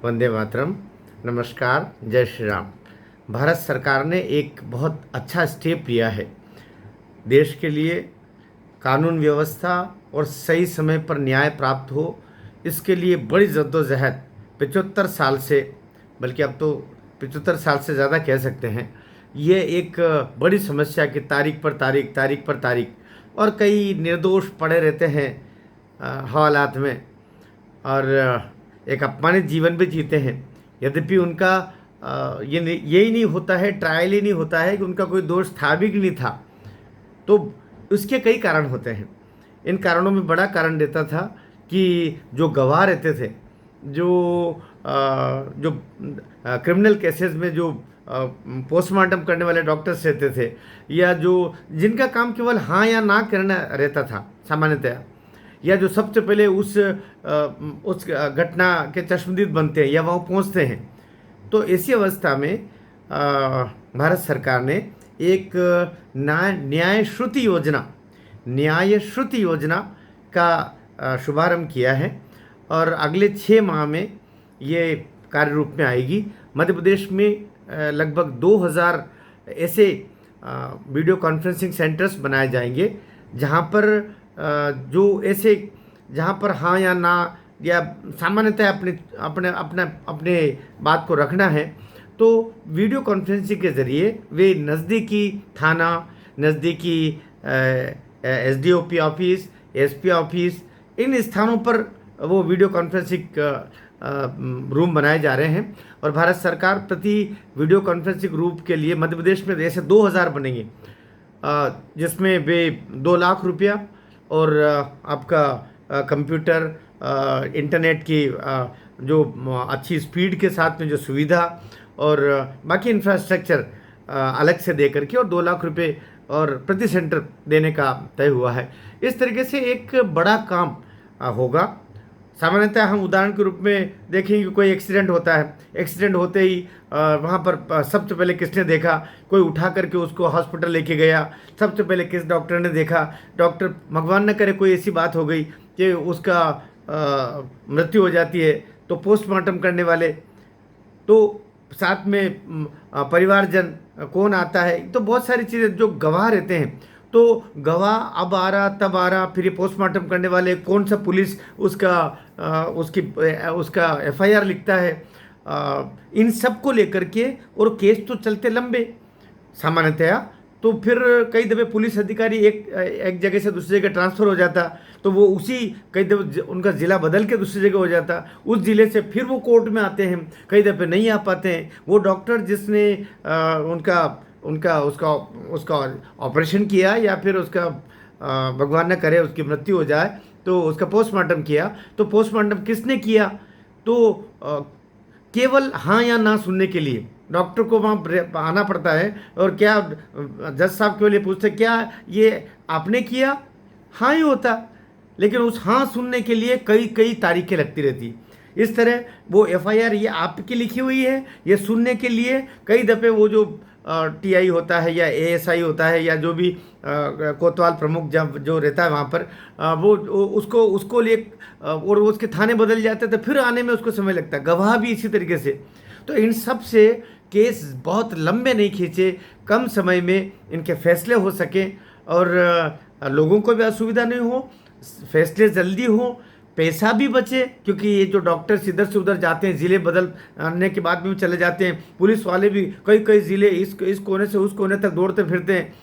वंदे मातरम। नमस्कार, जय श्री राम। भारत सरकार ने एक बहुत अच्छा स्टेप लिया है। देश के लिए कानून व्यवस्था और सही समय पर न्याय प्राप्त हो, इसके लिए बड़ी जद्दोजहद 75 साल से, बल्कि अब तो 75 साल से ज़्यादा कह सकते हैं। ये एक बड़ी समस्या की तारीख पर तारीख और कई निर्दोष पड़े रहते हैं हवालात में, और एक अपमानित जीवन भी जीते हैं। यद्यपि उनका यही नहीं होता है, ट्रायल ही नहीं होता है कि उनका कोई दोष था भी कि नहीं था। तो उसके कई कारण होते हैं। इन कारणों में बड़ा कारण रहता था कि जो गवाह रहते थे, जो क्रिमिनल केसेस में जो पोस्टमार्टम करने वाले डॉक्टर्स रहते थे, या जो जिनका काम केवल हाँ या ना करना रहता था सामान्यतया, या जो सबसे पहले उस घटना के चश्मदीद बनते हैं या वहाँ पहुँचते हैं। तो ऐसी अवस्था में भारत सरकार ने एक न्याय श्रुति योजना का शुभारंभ किया है, और अगले 6 माह में ये कार्य रूप में आएगी। मध्य प्रदेश में लगभग 2000 ऐसे वीडियो कॉन्फ्रेंसिंग सेंटर्स बनाए जाएंगे, जहाँ पर हाँ या ना, या सामान्यतः अपने बात को रखना है, तो वीडियो कॉन्फ्रेंसिंग के ज़रिए वे नज़दीकी थाना, नज़दीकी एसडीओपी ऑफिस, एसपी ऑफिस, इन स्थानों पर वो वीडियो कॉन्फ्रेंसिंग रूम बनाए जा रहे हैं। और भारत सरकार प्रति वीडियो कॉन्फ्रेंसिंग रूम के लिए मध्य प्रदेश में ऐसे 2000 बनेंगे, जिसमें वे 2 लाख रुपया और आपका कंप्यूटर, इंटरनेट की जो अच्छी स्पीड के साथ में जो सुविधा और बाकी इंफ्रास्ट्रक्चर अलग से दे करके, और 2 लाख रुपए और प्रति सेंटर देने का तय हुआ है। इस तरीके से एक बड़ा काम होगा। सामान्यतः हम उदाहरण के रूप में देखेंगे कि कोई एक्सीडेंट होता है, एक्सीडेंट होते ही वहाँ पर सबसे पहले किसने देखा, कोई उठा करके उसको हॉस्पिटल लेके गया, सबसे पहले किस डॉक्टर ने देखा। डॉक्टर, भगवान न करे कोई ऐसी बात हो गई कि उसका मृत्यु हो जाती है, तो पोस्टमार्टम करने वाले, तो साथ में परिवारजन कौन आता है, तो बहुत सारी चीज़ें जो गवाह रहते हैं। तो गवाह अब आ रहा, तब आ रहा, फिर ये पोस्टमार्टम करने वाले कौन सा पुलिस उसका एफआईआर लिखता है, इन सब को लेकर के, और केस तो चलते लंबे सामान्यतया। तो फिर कई दफ़े पुलिस अधिकारी एक जगह से दूसरी जगह ट्रांसफ़र हो जाता, तो वो कई दफ़े उनका ज़िला बदल के दूसरी जगह हो जाता, उस ज़िले से फिर वो कोर्ट में आते हैं, कई दफ़े नहीं आ पाते हैं। वो डॉक्टर जिसने उसका ऑपरेशन किया, या फिर उसका भगवान न करे उसकी मृत्यु हो जाए, तो उसका पोस्टमार्टम किया, तो पोस्टमार्टम किसने किया, तो केवल हाँ या ना सुनने के लिए डॉक्टर को वहाँ आना पड़ता है। और क्या जज साहब केवल ये पूछते, क्या ये आपने किया, हाँ ही होता, लेकिन उस हाँ सुनने के लिए कई तारीखें लगती रहती। इस तरह वो एफआईआर ये आपकी लिखी हुई है, ये सुनने के लिए कई दफ़े वो जो टीआई होता है या एएसआई होता है, या जो भी कोतवाल प्रमुख जो रहता है वहाँ पर, वो उसको लिए, और उसके थाने बदल जाते हैं, तो फिर आने में उसको समय लगता है। गवाह भी इसी तरीके से। तो इन सब से केस बहुत लंबे नहीं खींचे, कम समय में इनके फैसले हो सकें, और लोगों को भी असुविधा नहीं हो, फैसले जल्दी हो, पैसा भी बचे। क्योंकि ये जो डॉक्टर्स इधर से उधर जाते हैं, ज़िले बदलने के बाद में भी चले जाते हैं, पुलिस वाले भी कई ज़िले इस कोने से उस कोने तक दौड़ते फिरते हैं,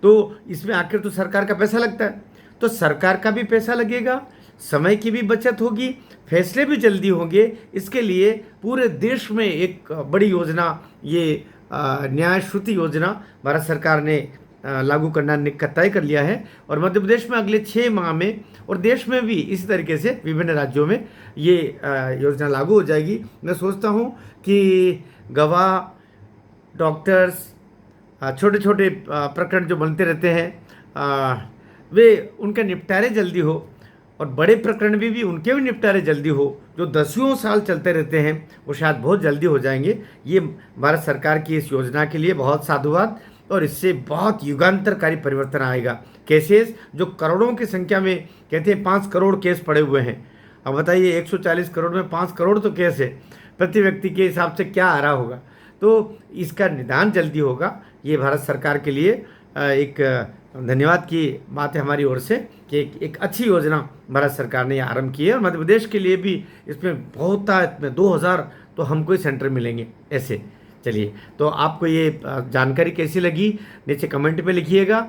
तो इसमें आखिर तो सरकार का पैसा लगता है। तो सरकार का भी पैसा लगेगा, समय की भी बचत होगी, फैसले भी जल्दी होंगे। इसके लिए पूरे देश में एक बड़ी योजना, ये न्याय श्रुति योजना भारत सरकार ने लागू करना तय कर लिया है। और मध्य प्रदेश में अगले 6 माह में, और देश में भी इसी तरीके से विभिन्न राज्यों में ये योजना लागू हो जाएगी। मैं सोचता हूँ कि गवाह, डॉक्टर्स, छोटे छोटे प्रकरण जो बनते रहते हैं, वे उनका निपटारे जल्दी हो, और बड़े प्रकरण भी उनके भी निपटारे जल्दी हो, जो दसियों साल चलते रहते हैं, वो शायद बहुत जल्दी हो जाएंगे। ये भारत सरकार की इस योजना के लिए बहुत साधुवाद, और इससे बहुत युगांतरकारी परिवर्तन आएगा। केसेस जो करोड़ों की संख्या में, कहते हैं 5 करोड़ केस पड़े हुए हैं, अब बताइए 140 करोड़ में 5 करोड़ तो कैसे, प्रति व्यक्ति के हिसाब से क्या आ रहा होगा। तो इसका निदान जल्दी होगा। ये भारत सरकार के लिए एक धन्यवाद की बात है हमारी ओर से कि एक अच्छी योजना भारत सरकार ने आरंभ की है, और मध्य प्रदेश के लिए भी इसमें बहुत था, इसमें 2000 तो हमको ही सेंटर मिलेंगे ऐसे। चलिए, तो आपको ये जानकारी कैसी लगी नीचे कमेंट में लिखिएगा,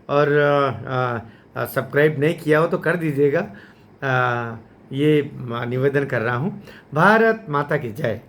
और सब्सक्राइब नहीं किया हो तो कर दीजिएगा। ये निवेदन कर रहा हूँ। भारत माता की जय।